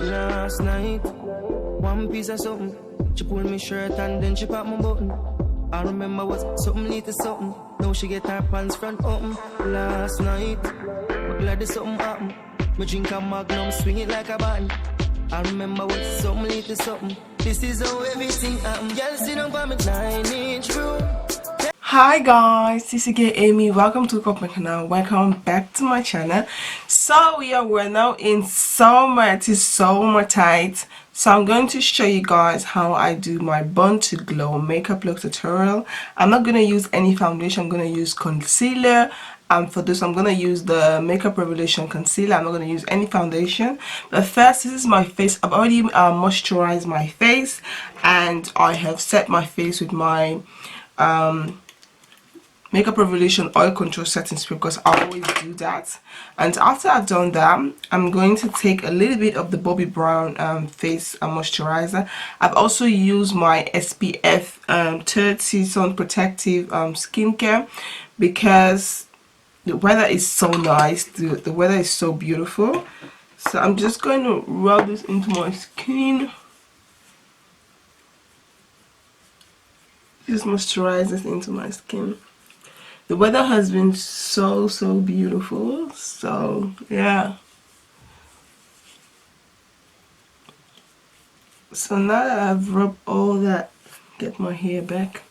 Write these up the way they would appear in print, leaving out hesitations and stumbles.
Last night, one piece of something. She pulled me shirt and then she popped my button. I remember was something little something. Now she get her pants front open. Last night, I'm glad there's something happened. Me drink a magnum, swing it like a button. I remember was something little something. This is how everything happened. Girl, sit down by me 9-inch room. Hi guys, this is again Amy. Welcome to my channel. Welcome back to my channel. So we're now in summer. It is summer tight. So I'm going to show you guys how I do my Born to Glow makeup look tutorial. I'm not going to use any foundation. I'm going to use concealer. For this I'm going to use the Makeup Revolution concealer. I'm not going to use any foundation. But first, this is my face. I've already moisturized my face, and I have set my face with my Makeup Revolution oil control setting spray, because I always do that. And after I've done that, I'm going to take a little bit of the Bobbi Brown face moisturizer. I've also used my SPF 30 sun protective skincare, because the weather is so nice. The weather is so beautiful. So I'm just going to rub this into my skin. Just moisturize this into my skin. The weather has been so beautiful, so yeah. So now that I've rubbed all that, get my hair back.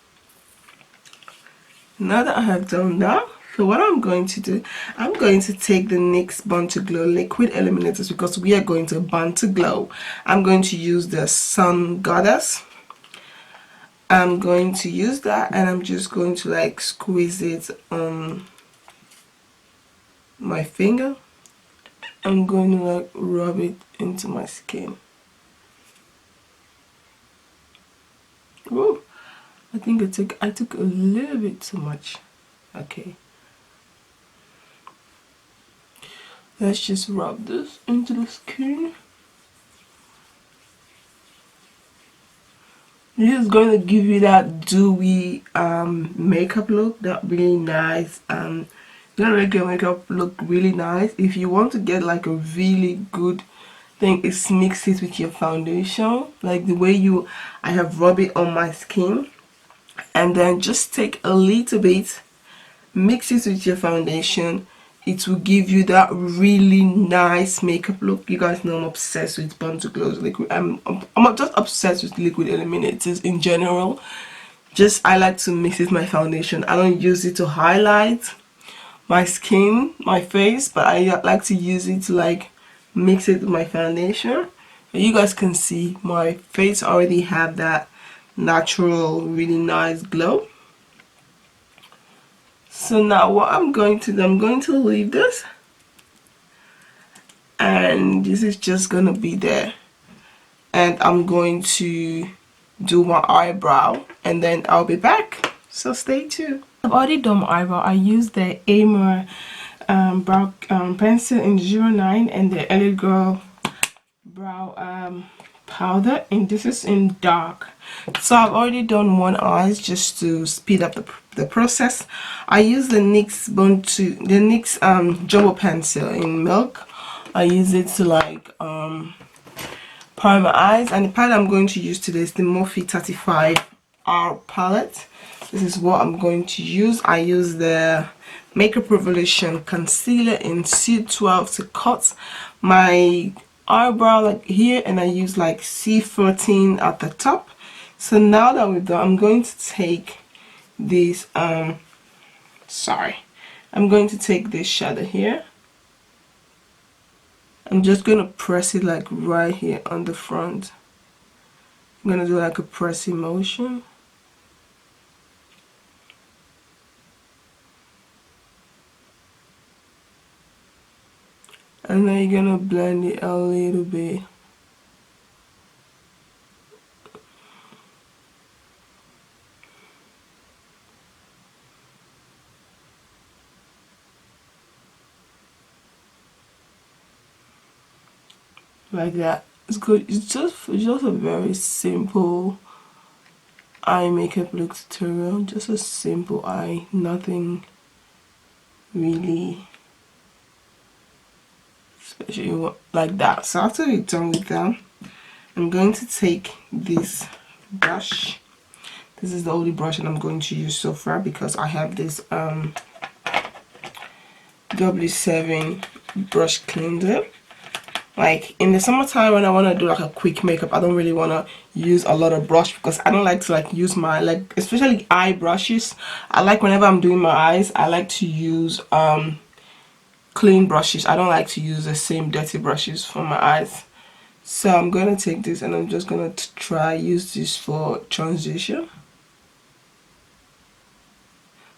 Now that I have done that, so what I'm going to do, I'm going to take the NYX Born to Glow liquid illuminators, because we are going to Born to Glow. I'm going to use the Sun Goddess. I'm going to use that, and I'm just going to like squeeze it on my finger. I'm going to like rub it into my skin. Whoa, I think I took a little bit too much. Okay, let's just rub this into the skin. This is going to give you that dewy makeup look, that really nice. Gonna make your makeup look really nice. If you want to get like a really good thing, is mix it with your foundation, like the way I have rubbed it on my skin, and then just take a little bit, mix it with your foundation. It will give you that really nice makeup look. You guys know I'm obsessed with Born to Glow liquid. I'm just obsessed with liquid illuminators in general. I like to mix it with my foundation. I don't use it to highlight my skin, my face, but I like to use it to like mix it with my foundation. You guys can see my face already have that natural, really nice glow. So now what I'm going to do, I'm going to leave this, and this is just gonna be there, and I'm going to do my eyebrow, and then I'll be back, so stay tuned. I've already done my eyebrow. I used the HEMA brow pencil in 09 and the L.A.GIRL brow powder, and this is in dark. So I've already done one eye just to speed up the process. I use the NYX jumbo pencil in milk. I use it to like prime my eyes, and the palette I'm going to use today is the Morphe 35R palette. This is what I'm going to use. I use the Makeup Revolution concealer in C12 to cut my eyebrow like here, and I use like C14 at the top. So now that we're done, I'm going to take this I'm going to take this shadow here. I'm just going to press it like right here on the front. I'm going to do like a pressing motion. And then you're going to blend it a little bit. Like that. It's good. It's just a very simple eye makeup look tutorial. Just a simple eye, nothing really especially like that. So after we're done with that, I'm going to take this brush. This is the only brush that I'm going to use so far because I have this W7 brush cleanser. Like in the summertime when I want to do like a quick makeup, I don't really want to use a lot of brush because I don't like to like use my, like, especially eye brushes. I like whenever I'm doing my eyes, I like to use clean brushes. I don't like to use the same dirty brushes for my eyes. So I'm going to take this and I'm just going to try use this for transition.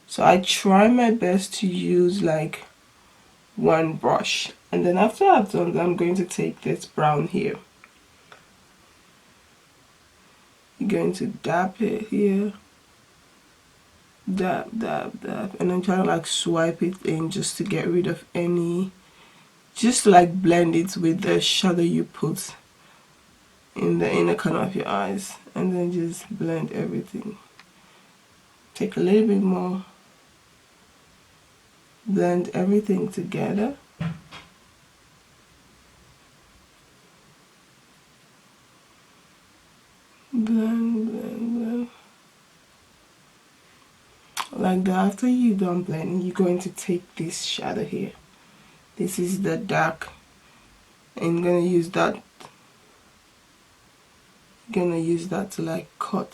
So I try my best to use like one brush, and then after I've done that, I'm going to take this brown here. You're going to dab it here, dab, dab, dab, and then try to like swipe it in just to get rid of any, just to like blend it with the shadow you put in the inner corner of your eyes, and then just blend everything. Take a little bit more, blend everything together. Blend, blend, blend. Like that. After you're done blending, you're going to take this shadow here. This is the dark. And you're gonna use that. Gonna use that to like cut.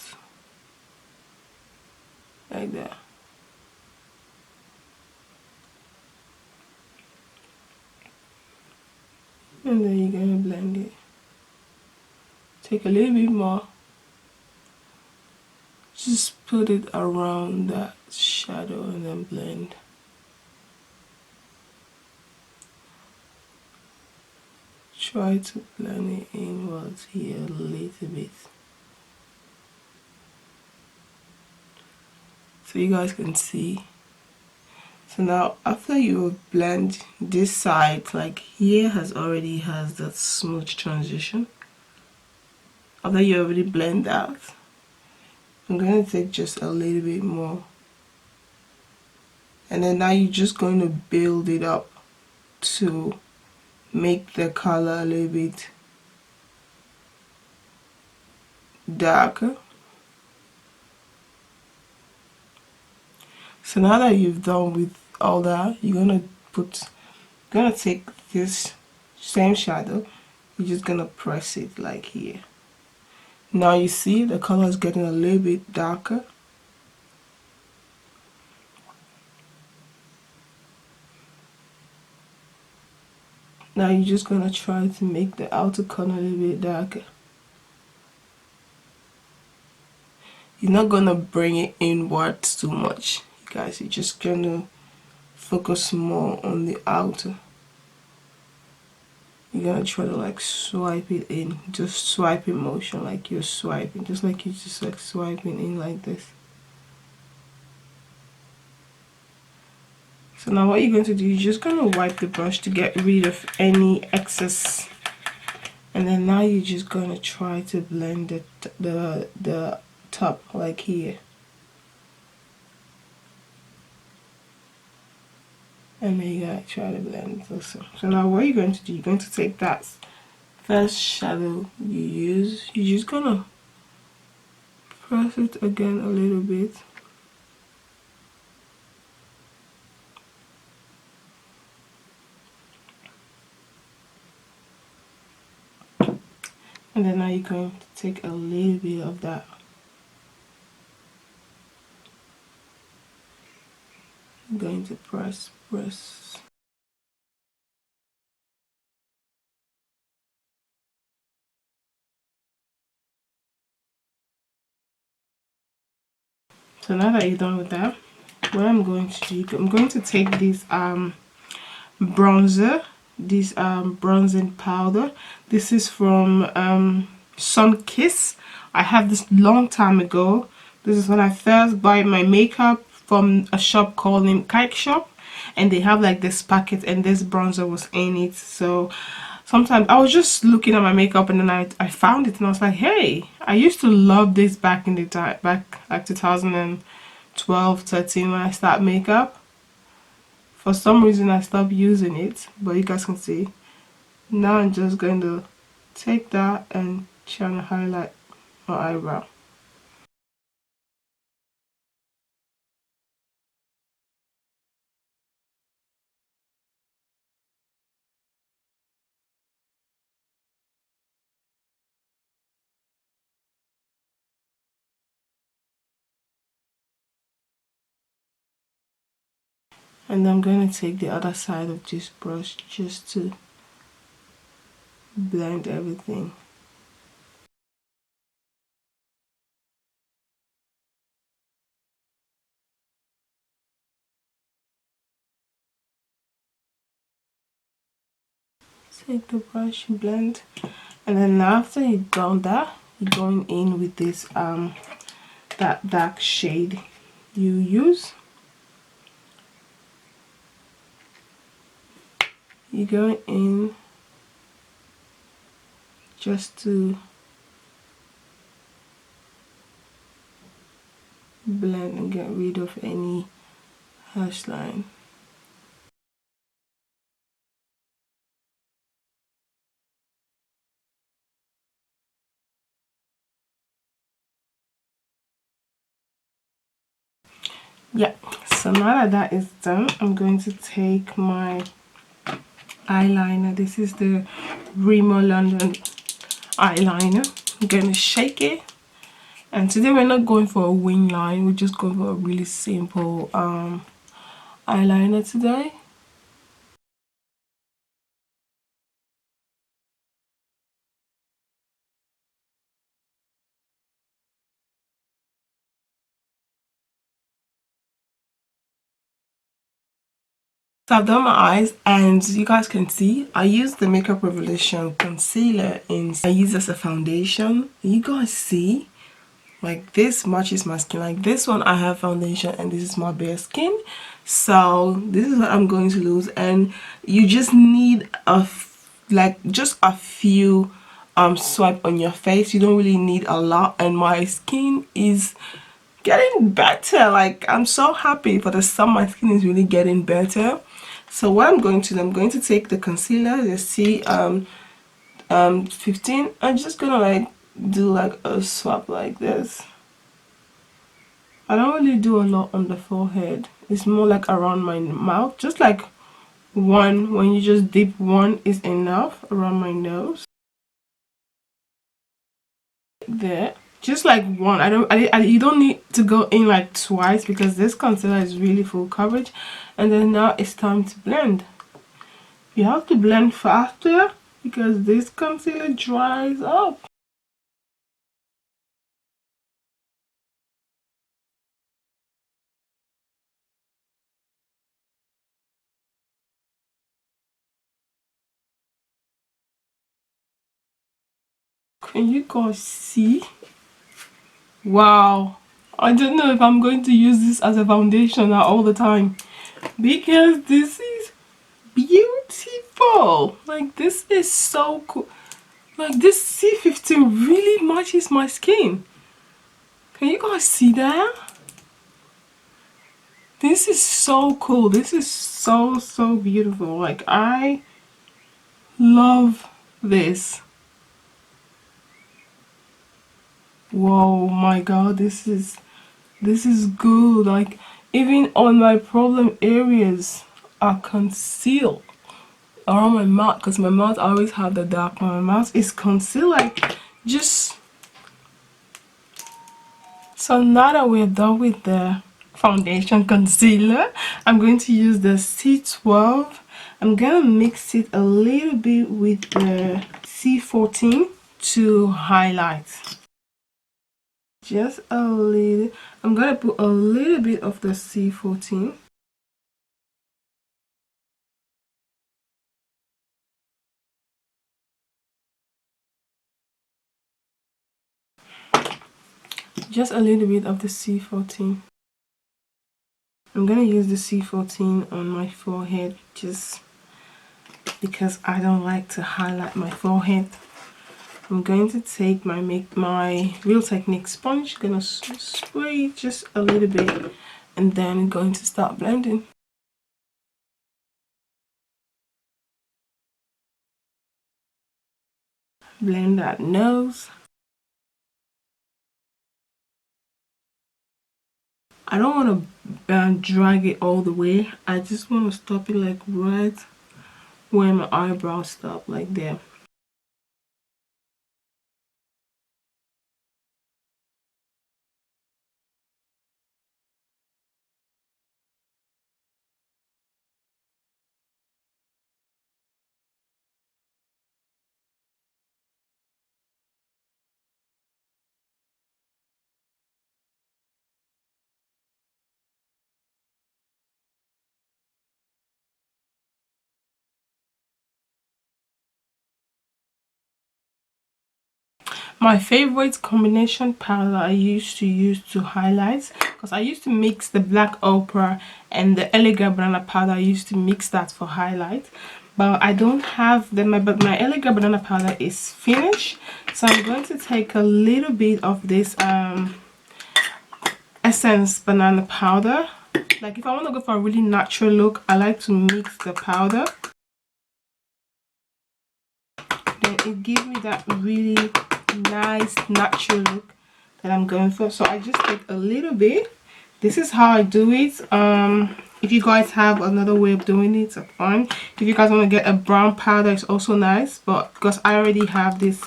Like that. And then you're gonna blend it. Take a little bit more. Just put it around that shadow and then blend. Try to blend it inwards here a little bit. So you guys can see. So now after you blend this side, like here already has that smooth transition. After you already blend that, I'm going to take just a little bit more, and then now you're just going to build it up to make the color a little bit darker. So now that you've done with all that, you're gonna take this same shadow, you're just gonna press it like here. Now you see the color is getting a little bit darker. Now you're just gonna try to make the outer corner a little bit darker. You're not gonna bring it inwards too much, you guys. You're just gonna focus more on the outer. You're gonna try to like swipe it in, just swiping motion, like you're swiping, just like you're just like swiping in like this. So now what you're going to do, you're just going to wipe the brush to get rid of any excess, and then now you're just going to try to blend the top like here. And then you gotta try to blend it also. So now what you're going to do, you're going to take that first shadow you use, you're just gonna press it again a little bit. And then now you're going to take a little bit of that. I'm going to press. So now that you're done with that, what I'm going to do, I'm going to take this bronzer, this bronzing powder. This is from SUNKISSED. I have this long time ago. This is when I first buy my makeup from a shop called NYX Shop, and they have like this packet and this bronzer was in it. So sometimes I was just looking at my makeup and then I found it and I was like, hey, I used to love this back in the time, back like 2012, 13 when I started makeup. For some reason I stopped using it, but you guys can see Now I'm just going to take that and try to highlight my eyebrow. And I'm going to take the other side of this brush just to blend everything. Take the brush, blend, and then after you've done that, you're going in with this that dark shade you use. You're going in just to blend and get rid of any harsh line. Yeah, so now that that is done, I'm going to take my eyeliner. This is the Rimmel London eyeliner. I'm going to shake it. And today we're not going for a wing line, we're just going for a really simple eyeliner today. So I've done my eyes, and you guys can see I use the Makeup Revolution concealer I use as a foundation. You guys see, like, this matches my skin. Like, this one I have foundation and this is my bare skin, so this is what I'm going to lose. And you just need just a few swipe on your face. You don't really need a lot, and my skin is getting better. Like, I'm so happy for the summer. My skin is really getting better. So what I'm going to take the concealer, the C15. I'm just gonna like do like a swap like this. I don't really do a lot on the forehead. It's more like around my mouth, just like one. When you just dip one is enough around my nose. There, just like one. You don't need to go in like twice because this concealer is really full coverage. And then now it's time to blend. You have to blend faster because this concealer dries up. Can you guys see? Wow, I don't know if I'm going to use this as a foundation all the time because this is beautiful. Like, this is so cool. Like, this C15 really matches my skin. Can you guys see that? This is so cool. This is so beautiful. Like, I love this. Whoa, my god, this is good. Like, even on my problem areas are concealed around my mouth, because my mouth I always have the dark. My mouth is concealed, like, just. So now that we're done with the foundation concealer, I'm going to use the C12. I'm gonna mix it a little bit with the C14 to highlight. Just a little. I'm gonna put a little bit of the C14. Just a little bit of the C14. I'm gonna use the C14 on my forehead just because I don't like to highlight my forehead. I'm going to take my Real Technique sponge, gonna spray just a little bit, and then going to start blending. blend that nose. I don't want to drag it all the way. I just want to stop it like right where my eyebrows stop, like there. My favorite combination powder I used to use to highlight, because I used to mix the black ochre and the LA.GIRL banana powder. I used to mix that for highlight, but I don't have them. But my LA.GIRL banana powder is finished, so I'm going to take a little bit of this essence banana powder. Like if I want to go for a really natural look, I like to mix the powder, then it gives me that really nice natural look that I'm going for. So I just take a little bit. This is how I do it. If you guys have another way of doing it, it's fine. If you guys want to get a brown powder, it's also nice, but because I already have this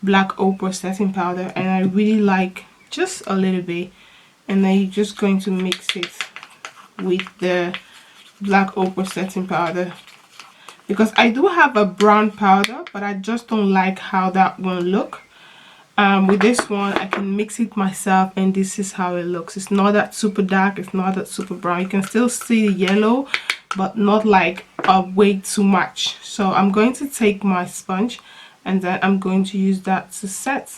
black ochre setting powder and I really like just a little bit, and then you're just going to mix it with the black ochre setting powder, because I do have a brown powder but I just don't like how that one look. With this one I can mix it myself and this is how it looks. It's not that super dark, it's not that super brown. You can still see the yellow but not like way too much. So I'm going to take my sponge and then I'm going to use that to set.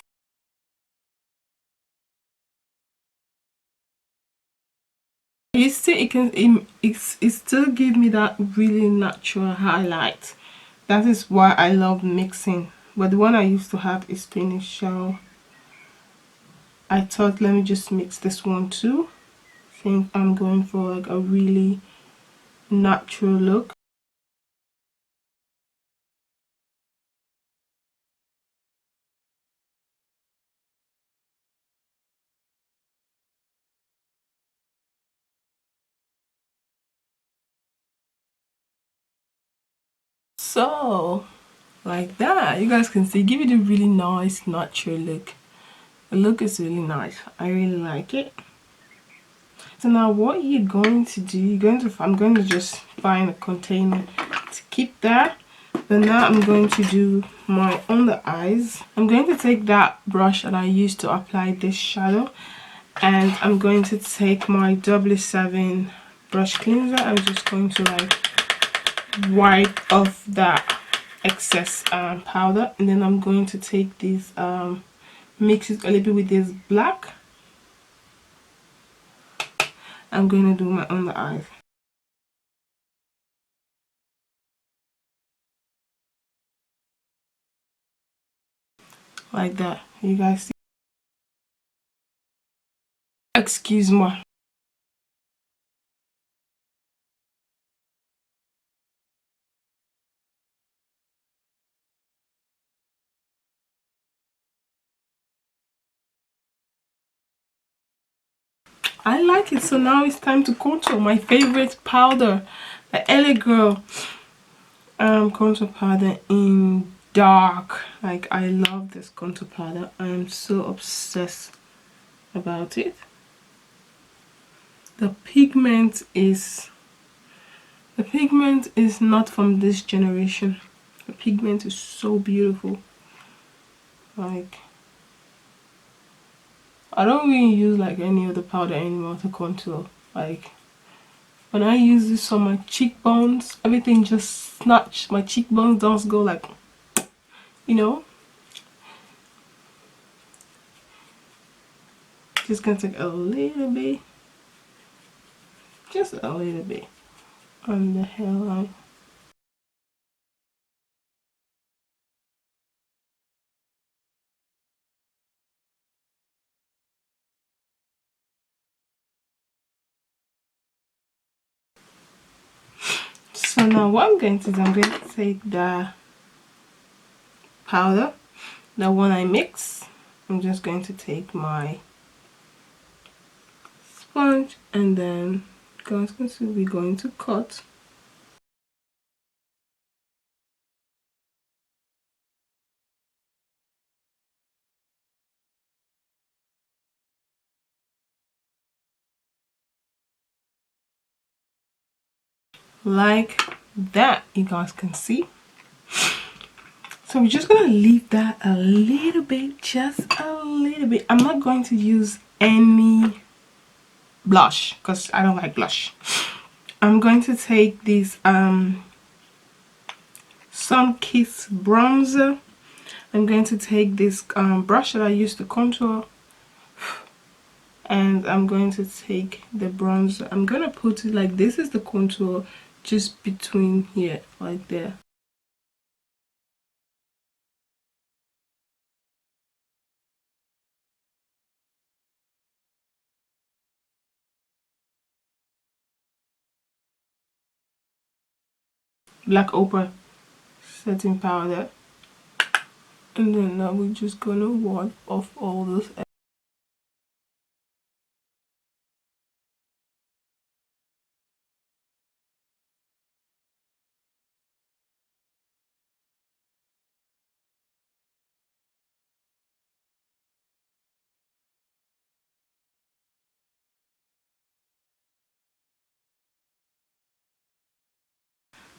You see, it still give me that really natural highlight. That is why I love mixing. But the one I used to have is finished, so I thought let me just mix this one too. I think I'm going for like a really natural look. So like that, you guys can see, give it a really nice natural look. The look is really nice. I really like it. So now what you're going to do, I'm going to just find a container to keep that. But now I'm going to do my under eyes. I'm going to take that brush that I used to apply this shadow, and I'm going to take my 007 brush cleanser. I'm just going to like wipe off that excess powder, and then I'm going to take this mix it a little bit with this black. I'm going to do my under eyes like that. You guys see? Excuse me. I like it. So now it's time to contour. My favorite powder, the L.A.GIRL contour powder in dark. Like I love this contour powder. I am so obsessed about it. The pigment is not from this generation. The pigment is so beautiful. Like I don't really use like any other powder anymore to contour. Like when I use this on my cheekbones, everything just snatch. My cheekbones don't go like, you know. Just gonna take a little bit, just a little bit on the hairline. So now what I'm going to do, I'm going to take the powder Now when I mix, I'm just going to take my sponge and then we're going to cut like that, you guys can see. So we're just gonna leave that a little bit, just a little bit. I'm not going to use any blush because I don't like blush. I'm going to take this Sunkissed bronzer. I'm going to take this brush that I used to contour, and I'm going to take the bronzer. I'm gonna put it like this is the contour, just between here, like there. Black opal setting powder, and then now we're just gonna wipe off all this.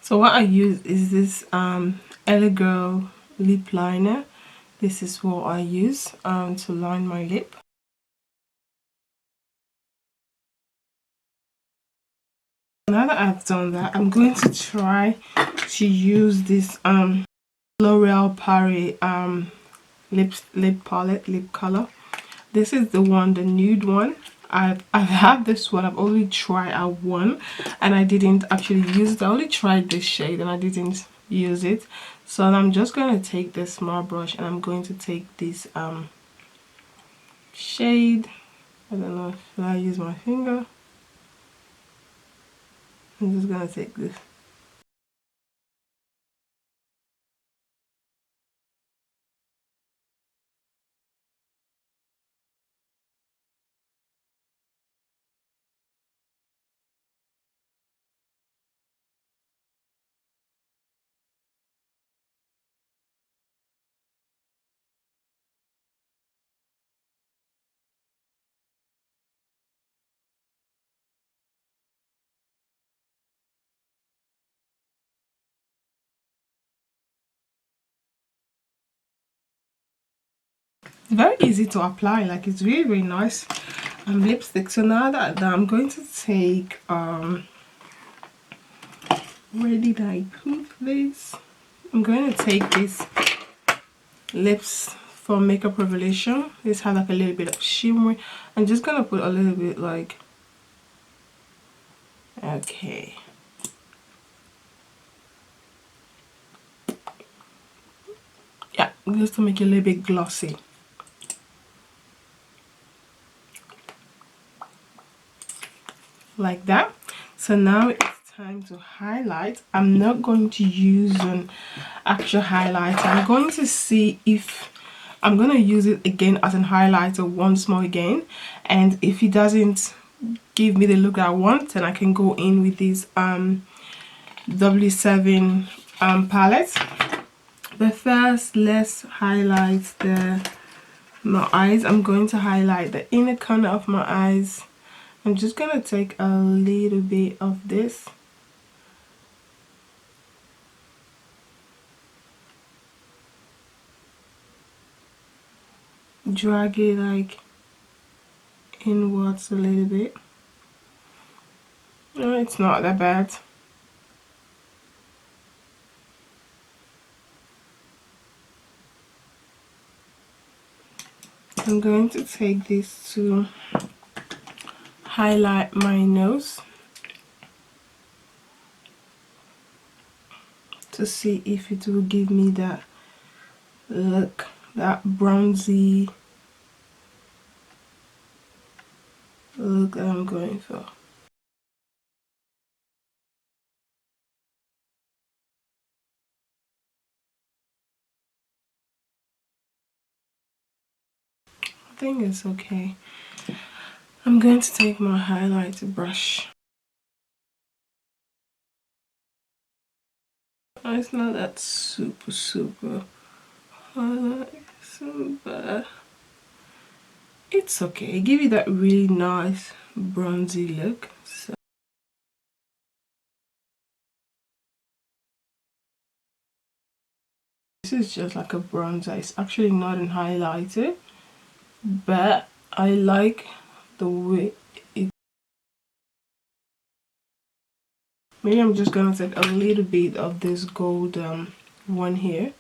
So what I use is this L.A.GIRL lip liner. This is what I use to line my lip. Now that I've done that, I'm going to try to use this L'Oreal Paris lip palette, lip color. This is the one, the nude one. I've had this one. I've only tried out one and I didn't actually use it. I only tried this shade and I didn't use it. So I'm just going to take this small brush and I'm going to take this shade. I don't know if I use my finger. I'm just going to take this. It's very easy to apply, like it's really, really nice lipstick. So now that I'm going to take where did I put this? I'm going to take this lips from Makeup Revelation. This has like a little bit of shimmer. I'm just gonna put a little bit like, okay, yeah, just to make it a little bit glossy. Like that. So now it's time to highlight. I'm not going to use an actual highlighter. I'm going to see if I'm going to use it again as an highlighter once more again, and if it doesn't give me the look I want, then I can go in with this W7 palette. But first, let's highlight my eyes. I'm going to highlight the inner corner of my eyes. I'm just gonna take a little bit of this. Drag it like inwards a little bit. No, it's not that bad. I'm going to take this to highlight my nose to see if it will give me that look, that bronzy look that I'm going for. think it's okay. I'm going to take my highlighter brush. It's not that super highlight, but it's okay. Give you that really nice bronzy look. So this is just like a bronzer. It's actually not an highlighter, but I like the way it. Maybe I'm just gonna take a little bit of this gold one here.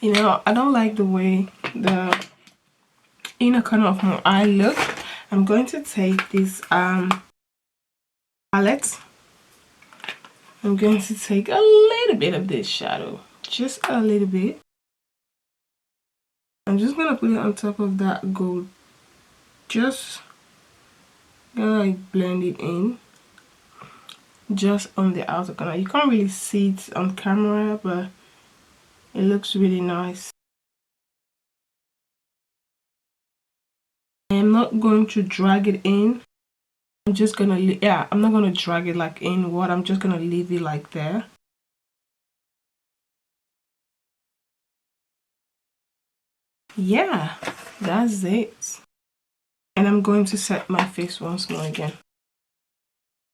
You know, I don't like the way the inner corner of my eye look. I'm going to take this palette. I'm going to take a little bit of this shadow, just a little bit. I'm just gonna put it on top of that gold, just gonna like blend it in just on the outer corner. You can't really see it on camera, but it looks really nice. I'm not going to drag it in. I'm just gonna, yeah, I'm not gonna drag it like inward. I'm just gonna leave it like there. Yeah, that's it. And I'm going to set my face once more again.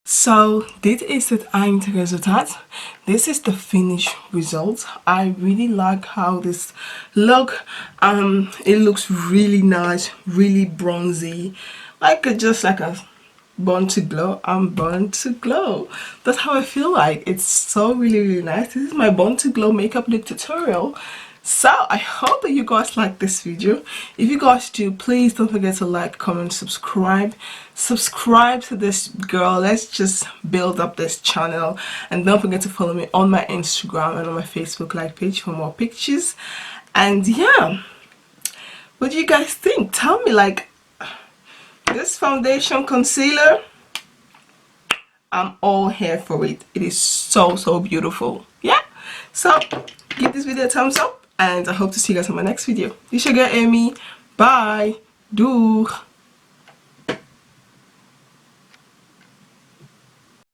So dit is het eindresultaat. This is the finished result. I really like how this look. It looks really nice, really bronzy, like just like a born to glow. I'm born to glow. That's how I feel like. It's so really nice. This is my born to glow makeup look tutorial. So I hope that you guys like this video. If you guys do, please don't forget to like, comment, subscribe to this girl. Let's just build up this channel, and don't forget to follow me on my Instagram and on my Facebook like page for more pictures. And yeah, what do you guys think? Tell me, like, this foundation concealer, I'm all here for it. It is so beautiful. Yeah, so give this video a thumbs up, and I hope to see you guys in my next video. This is your girl Amy. Bye. Doeg.